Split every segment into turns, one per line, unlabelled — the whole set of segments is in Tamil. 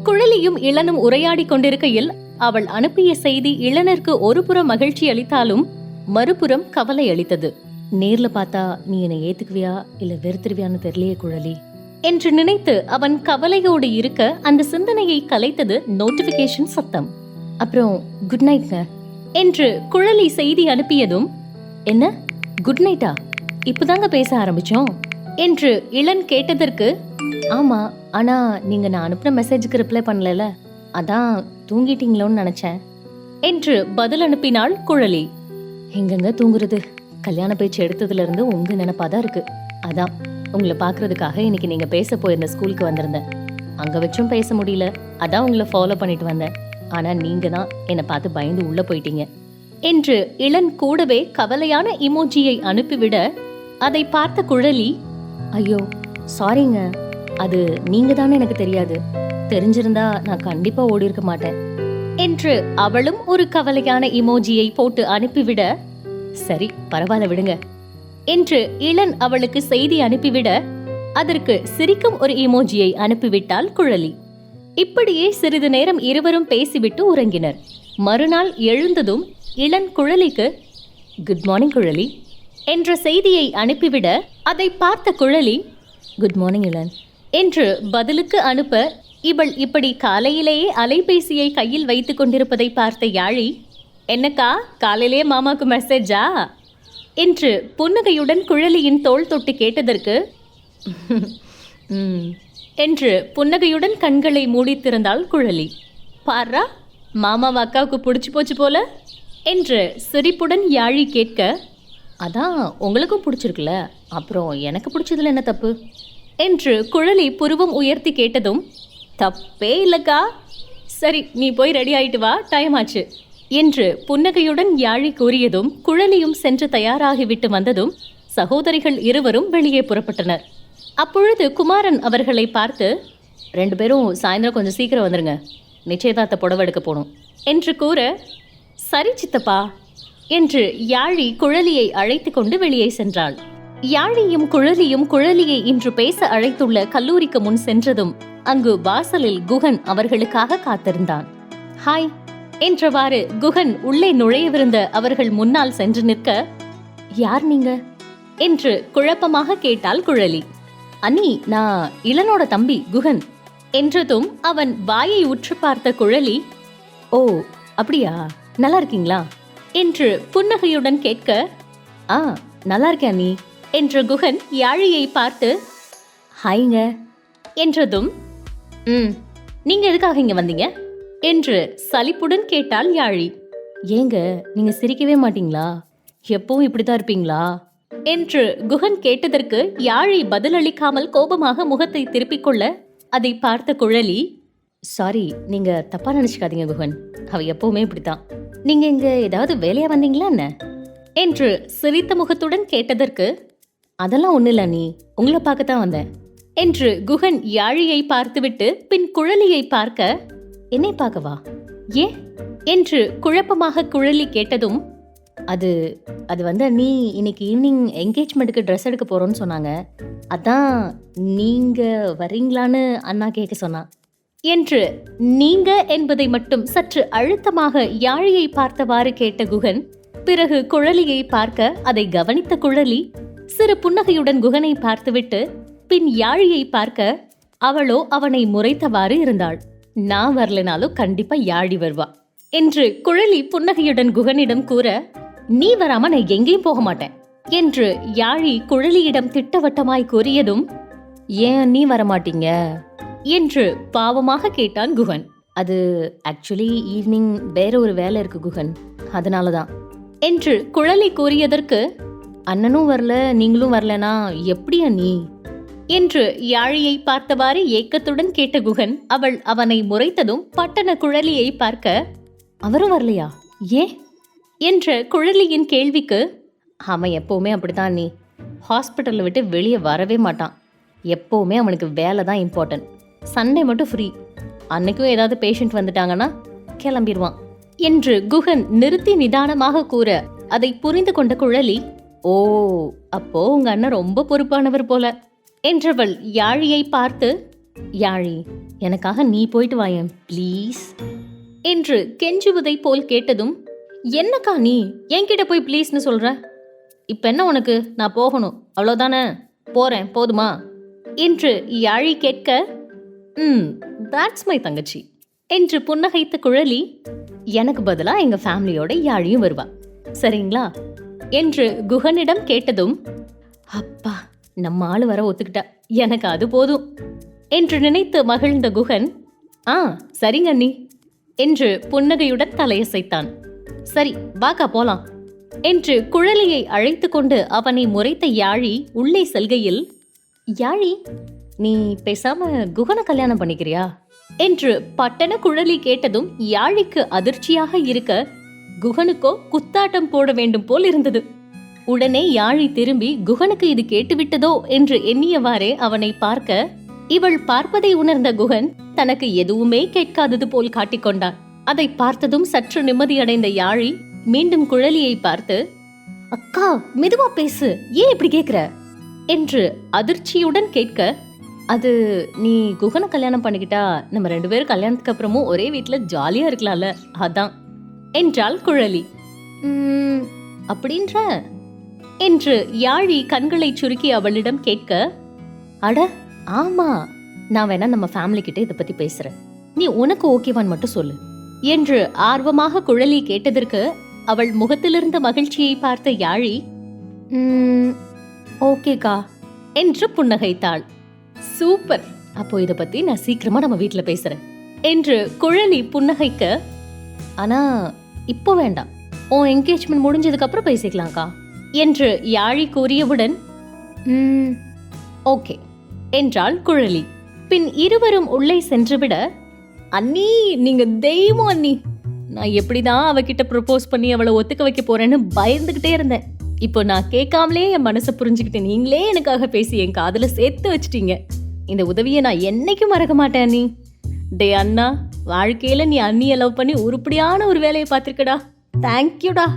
குழலியும் இளனும் உரையாடி கொண்டிருக்கையில் அவள் அனுப்பிய செய்தி இளனிற்கு ஒரு புறம் மகிழ்ச்சி அளித்தாலும் மறுபுறம் கவலை அளித்தது. நேர்ல பார்த்தா நீ என்னை ஏத்துக்குவியா இல்ல வெறுத்துருவியான்னு தெரியலையே குழலி என்று நினைத்து அவன் கவலையோடு இருக்க அந்த சிந்தனையை கலைத்தது நோட்டிபிகேஷன் சத்தம். அப்புறம் குட் நைட்ங்க என்று குழலி செய்தி அனுப்பியதும், என்ன குட் நைட்டா, இப்பதாங்க பேச ஆரம்பிச்சோம் என்று இளன் கேட்டதற்கு, ஆமா ஆனா நீங்க நான் அனுப்பின மெசேஜுக்கு ரிப்ளை பண்ணல, அதான் தூங்கிட்டீங்களோன்னு நினைச்சேன் என்று பதில் அனுப்பினாள் குழலி. எங்கெங்க தூங்குறது, கல்யாண பேச்சு எடுத்ததுல இருந்து உங்க நினைப்பாதான் இருக்கு. அதான் உங்களை பாக்குறதுக்காக இன்னைக்கு நீங்க பேச போயிருந்த ஸ்கூலுக்கு வந்திருந்தேன். அங்க வச்சும் பேச முடியல, அதான் உங்களை ஃபாலோ பண்ணிட்டு வந்தேன். ஆனா நீங்க தான் என்னை பார்த்து பயந்து உள்ள போயிட்டீங்க என்று இளன் கூடவே கவலையான இமோஜியை அனுப்பிவிட, அதை பார்த்த குழலி, ஐயோ சாரிங்க, அது நீங்க தானே எனக்கு தெரியாது, தெரிஞ்சிருந்தா நான் கண்டிப்பா ஓடி இருக்க மாட்டேன் என்று அவளும் ஒரு கவலையான இமோஜியை போட்டு அனுப்பிவிட, சரி பரவாயில்ல விடுங்க என்று இளன் அவளுக்கு செய்தி அனுப்பிவிட, அதற்கு சிரிக்கும் ஒரு இமோஜியை அனுப்பிவிட்டாள் குழலி. இப்படியே சிறிது நேரம் இருவரும் பேசிவிட்டு உறங்கினர். மறுநாள் எழுந்ததும் இளன் குழலிக்கு குட் மார்னிங் குழலி என்ற செய்தியை அனுப்பிவிட, அதை பார்த்த குழலி குட் மார்னிங் இளன் என்று பதிலுக்கு அனுப்ப, இவள் இப்படி காலையிலேயே அலைபேசியை கையில் வைத்துக் கொண்டிருப்பதை பார்த்த யாழி, என்னக்கா காலையிலேயே மாமாக்கு மெசேஜா என்று புன்னகையுடன் குழலியின் தோள் தொட்டு கேட்டதற்கு என்று புன்னகையுடன் கண்களை மூடித்திருந்தாள் குழலி. பாரா மாமாவை அக்காவுக்கு பிடிச்சி போச்சு போல என்று சிரிப்புடன் யாழி கேட்க, அதான் உங்களுக்கும் பிடிச்சிருக்குல்ல, அப்புறம் எனக்கு பிடிச்சதுல என்ன தப்பு என்று குழலி புருவம் உயர்த்தி கேட்டதும், தப்பே இல்லக்கா, சரி நீ போய் ரெடி ஆயிட்டு வா, டைம் ஆச்சு என்று புன்னகையுடன் யாழி கூறியதும் குழலியும் சென்று தயாராகிவிட்டு வந்ததும் சகோதரிகள் இருவரும் வெளியே புறப்பட்டனர். அப்பொழுது குமாரன் அவர்களை பார்த்து, 2 பேரும் சாயந்தரம் கொஞ்சம் சீக்கிரம் வந்துருங்க, நிச்சயதார்த்த புடவை எடுக்க போகணும் என்று கூற, சரி சித்தப்பா என்று யாழி குழலியை அழைத்து கொண்டு வெளியே சென்றாள். யாழியும் குழலியும் குழலியை இன்று பேச அழைத்துள்ள கல்லூரிக்கு முன் சென்றதும் அங்கு வாசலில் குகன் அவர்களுக்காக காத்திருந்தான். ஹாய் என்றவாறு குகன் உள்ளே நுழையவிருந்த அவர்கள் முன்னால் சென்று நிற்க, யார் நீங்க என்று குழப்பமாக கேட்டாள் குழலி. அண்ணி, நான் இளனோட தம்பி குகன் என்றதும் அவன் வாயை உற்று பார்த்த குழலி, ஓ அப்படியா, நல்லா இருக்கீங்களா என்று புன்னகையுடன் கேட்க, ஆ நல்லா இருக்கேன் அண்ணி என்ற குகன் யாழியை பார்த்து, ஹாய்ங்க என்றதும், நீங்க எதுக்காக இங்க வந்தீங்க என்று சலிப்புடன் கேட்டாள் யாழி. ஏங்க நீங்க சிரிக்கவே மாட்டீங்களா, எப்பவும் இப்படித்தான் இருப்பீங்களா என்று குகன் கேட்டதற்கு யாழி பதிலளிக்காமல் கோபமாக முகத்தை திருப்பிக் கொள்ள, அதை பார்த்த குழலி, சாரி நீங்க தப்பா நினைச்சுக்காதீங்க குகன், அவ எப்பவுமே இப்படித்தான், நீங்க இங்க ஏதாவது வேலையா வந்தீங்களா என்ன என்று சிரித்த முகத்துடன் கேட்டதற்கு, அதெல்லாம் ஒண்ணு இல்ல நீ, உங்களை பார்க்கத்தான் வந்தேன் என்று குகன் யாழியை பார்த்துவிட்டு பின் குழலியை பார்க்க, என்னை பார்க்கவா, ஏன் என்று குழப்பமாக குழலி கேட்டதும், அது வந்து நீ இன்னைக்கு ஈவினிங் என்கேஜ்மெண்ட்டுக்கு ட்ரெஸ் எடுக்க போறோன்னு சொன்னாங்க, அதான் நீங்க வரீங்களான்னு அண்ணா கேட்க சொன்னா என்று நீங்க என்பதை மட்டும் சற்று அழுத்தமாக யாழியை பார்த்தவாறு கேட்ட குகன் பிறகு குழலியை பார்க்க, அதை கவனித்த குழலி சிறு புன்னகையுடன் குகனை பார்த்துவிட்டு பின் யாழியை பார்க்க, அவளோ அவனை முறைத்தவாறு இருந்தாள். நான் வரலனாலும் கண்டிப்பா யாழி வருவா என்று குழலி புன்னகையுடன் குகனிடம் கூற, நீ வராம நான் எங்கேயும் போக மாட்டேன் என்று யாழி குழலியிடம் திட்டவட்டமாய் கூறியதும், ஏன் நீ வரமாட்டீங்க என்று பாவமாக கேட்டான் குகன். அது ஆக்சுவலி ஈவினிங் வேற ஒரு வேலை இருக்கு குகன், அதனாலதான் என்று குழலி கூறியதற்கு, அண்ணனும் வரல நீங்களும் வரலனா எப்படியா நீ என்று யாழியை பார்த்தவாறு ஏக்கத்துடன் கேட்ட குகன் அவள் அவனை முறைத்ததும் பட்டண குழலியை பார்க்க, அவரும் வரலையா, ஏன் என்ற குழலியின் கேள்விக்கு, அவன் எப்பவுமே அப்படித்தான் நீ, ஹாஸ்பிட்டலை விட்டு வெளியே வரவே மாட்டான், எப்பவுமே அவனுக்கு வேலை தான் இம்பார்ட்டன்ட், சண்டே மட்டும் ஃப்ரீ, அன்னைக்கும் ஏதாவது பேஷண்ட் வந்துட்டாங்கன்னா கிளம்பிடுவான் என்று குகன் நிறுத்தி நிதானமாக கூற, அதை புரிந்து கொண்ட குழலி, ஓ அப்போ உங்க அண்ணன் ரொம்ப பொறுப்பானவர் போல என்றவள் யாழியை பார்த்து, யாழி எனக்காக நீ போயிட்டு வாயேன் ப்ளீஸ் என்று கெஞ்சுவதை போல் கேட்டதும், என்னக்கா நீ என்கிட்ட போய் ப்ளீஸ்னு சொல்ற? இப்ப என்ன உனக்கு? நான் போகணும் அவ்வளோதானே, போறேன் போதுமா என்று யாழி கேட்க, தட்ஸ் மை தங்கச்சி என்று புன்னகைத்த குழலி, எனக்கு பதிலா எங்க ஃபேமிலியோட யாழியும் வருவா சரிங்களா என்று குகனிடம் கேட்டதும், அப்பா நம்ம ஆளு வர ஒத்துக்கிட்டா, எனக்கு அது போதும் என்று நினைத்து மகிழ்ந்த குகன், சரிங்க அண்ணி என்று புன்னகையுடன் தலையசைத்தான். சரி வாக்கா போலாம் என்று குழலியை அழைத்து கொண்டு அவனை முறைத்த யாழி உள்ளே செல்கையில், யாழி நீ பேசாம குகனை கல்யாணம் பண்ணிக்கிறியா என்று பட்டன குழலி கேட்டதும் யாழிக்கு அதிர்ச்சியாக இருக்க, குகனுக்கோ குத்தாட்டம் போட வேண்டும் போல் இருந்தது. உடனே யாழி திரும்பி குகனுக்கு இது கேட்டுவிட்டதோ என்று எண்ணியவாறே அவனை பார்க்க, இவள் பார்ப்பதை உணர்ந்த குகன் தனக்கு எதுவுமே கேட்காதது போல் காட்டிக்கொண்டான். அதை பார்த்ததும் சற்று நிம்மதியடைந்த யாழி மீண்டும் குழலியை பார்த்து, அக்கா மெதுவா பேசு, ஏன் இப்படி கேக்குற என்று அதிர்ச்சியுடன் கேட்க, அது நீ குகனை கல்யாணம் பண்ணிக்கிட்டா நம்ம 2 பேரும் கல்யாணத்துக்கு அப்புறமும் ஒரே வீட்டுல ஜாலியா இருக்கலாம்ல, அதான் என்றாள் குழலி. அப்படின்ற என்று யாழி கண்களை சுருக்கி அவளிடம் கேட்க, அட ஆமா, நான் வேணா நம்ம ஃபேமிலி கிட்ட இதை பத்தி பேசுறேன், நீ உனக்கு ஓகேவான் மட்டும் சொல்லு என்று ஆர்வமாக குழலி கேட்டதற்கு அவள் முகத்திலிருந்த மகிழ்ச்சியை பார்த்த யாழி, ஓகேக்கா என்று புன்னகைத்தாள். சூப்பர், அப்போ இதை பத்தி நான் சீக்கிரமா நம்ம வீட்டுல பேசுறேன் என்று குழலி புன்னகைக்க, ஆனா இப்போ வேண்டாம், உன் என்கேஜ்மெண்ட் முடிஞ்சதுக்கு அப்புறம் பேசிக்கலாம்க்கா என்று யாழி கூறியவுடன், ஓகே என்றாள் குழலி. பின் இருவரும் உள்ளே சென்றுவிட, அண்ணி நீங்க தெய்வம் அண்ணி, நான் எப்படிதான் அவகிட்ட ப்ரொபோஸ் பண்ணி அவளை ஒத்துக்க வைக்க போறேன்னு பயந்துகிட்டே இருந்தேன். இப்போ நான் கேட்காமலே என் மனசை புரிஞ்சுக்கிட்டு நீங்களே எனக்காக பேசி என் காதுல சேர்த்து வச்சிட்டீங்க. இந்த உதவியை நான் என்னைக்கும் மறக்க மாட்டேன் அண்ணி. டே அண்ணா, வாழ்க்கையில நீ அண்ணியை லவ் பண்ணி உருப்படியான ஒரு வேலையை பார்த்திருக்கடா, தேங்க்யூடா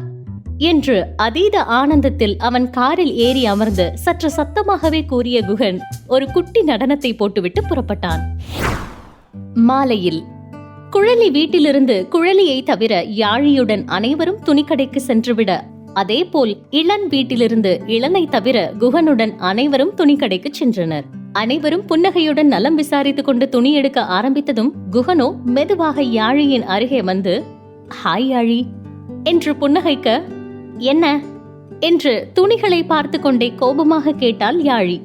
என்று அதீத ஆனந்தத்தில் அவன் காரில் ஏறி அமர்ந்து சற்று சத்தமாகவே கூறிய குகன் ஒரு குட்டி நடனத்தை போட்டுவிட்டு புறப்பட்டான். மாலையில் குழலி வீட்டிலிருந்து குழலியை தவிர யாழியுடன் அனைவரும் துணிக்கடைக்கு சென்றுவிட, அதே போல் இளன் வீட்டிலிருந்து இளனை தவிர குகனுடன் அனைவரும் துணிக்கடைக்கு சென்றனர். அனைவரும் புன்னகையுடன் நலம் விசாரித்துக் கொண்டு துணி எடுக்க ஆரம்பித்ததும் குகனோ மெதுவாக யாழியின் அருகே வந்து, ஹாய் யாழி என்று புன்னகைக்க, என்ன என்று துணிகளை பார்த்து கொண்டே கோபமாக கேட்டாள் யாழி.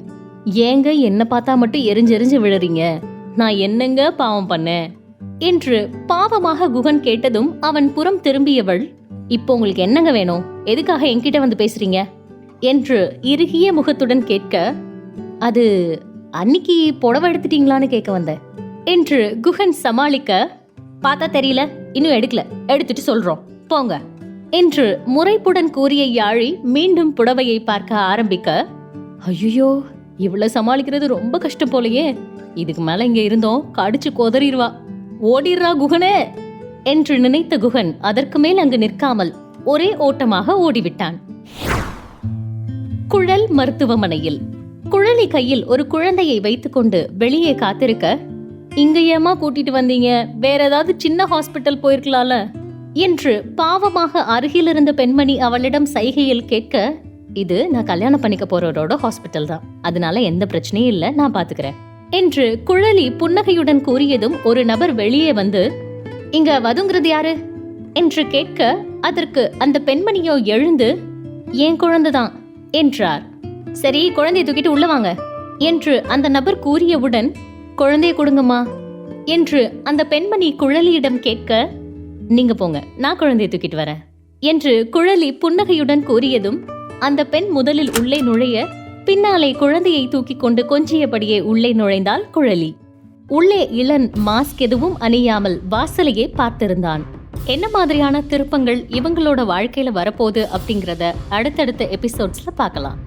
ஏங்க என்ன பார்த்தா மட்டும் எரிஞ்செரிஞ்சு விழுறீங்க, நான் என்னங்க பாவம் பண்ணேன் என்று பாவமாக குகன் கேட்டதும் அவன் புறம் திரும்பியவள், இப்போ உங்களுக்கு என்னங்க வேணும், எதுக்காக என்கிட்ட வந்து பேசுறீங்க என்று இறுகிய முகத்துடன் கேட்க, அது அன்னிக்கு புடவை எடுத்துட்டீங்களான்னு கேட்க வந்தேன் என்று குகன் சமாளிக்க, பார்த்தா தெரியல, இன்னும் எடுக்கல, எடுத்துட்டு சொல்றோம் போங்க என்று முறைப்புடன் கூறிய யாழி மீண்டும் புடவையை பார்க்க ஆரம்பிக்க, ஐயோ இவ்வளவு சமாளிக்கிறது ரொம்ப கஷ்டம் போலயே, இதுக்கு மேல இங்க இருந்தோம் கடிச்சு கொதறிடுவா, ஓடிடுறா குகனே என்று நினைத்த குகன் அதற்கு மேல் அங்கு நிற்காமல் ஒரே ஓட்டமாக ஓடிவிட்டான். குழல் மருத்துவமனையில் குழலி கையில் ஒரு குழந்தையை வைத்துக்கொண்டு வெளியே காத்திருக்க, இங்க ஏமா கூட்டிட்டு வந்தீங்க, வேற ஏதாவது சின்ன ஹாஸ்பிட்டல் போயிருக்கலாம்ல என்று பாவமாக அருகில் இருந்த பெண்மணி அவளிடம் சைகையில் கேட்க, இது நான் கல்யாணம் பண்ணிக்க போறவரோட ஹாஸ்பிட்டல் தான், அதனால எந்த பிரச்சனையும் இல்ல, நான் பாத்துக்கிறேன் என்று குழலி புன்னகையுடன் கூறியதும் ஒரு நபர் வெளியே வந்து, இங்க வதுங்கிறது யாரு என்று கேட்க, அதற்கு அந்த பெண்மணியோ எழுந்து, ஏன் குழந்தைதான் என்றார். சரி குழந்தையை தூக்கிட்டு உள்ள வாங்க என்று அந்த நபர் கூறியவுடன், குழந்தையை கொடுங்கம்மா என்று அந்த பெண்மணி குழலியிடம் கேட்க, நீங்க போங்க, நான் குழந்தையை தூக்கிட்டு வரேன் என்று குழலி புன்னகையுடன் கூறியதும் அந்த பெண் முதலில் உள்ளே நுழைய, பின்னாலே குழந்தையை தூக்கி கொண்டு கொஞ்சியபடியே உள்ளே நுழைந்தாள் குழலி. உள்ளே இளன் மாஸ்க் எதுவும் அணியாமல் வாசலையே பார்த்திருந்தான். என்ன மாதிரியான திருப்பங்கள் இவங்களோட வாழ்க்கையில வரப்போகுது அப்படிங்கறத அடுத்தடுத்த எபிசோட்ஸ்ல பார்க்கலாம்.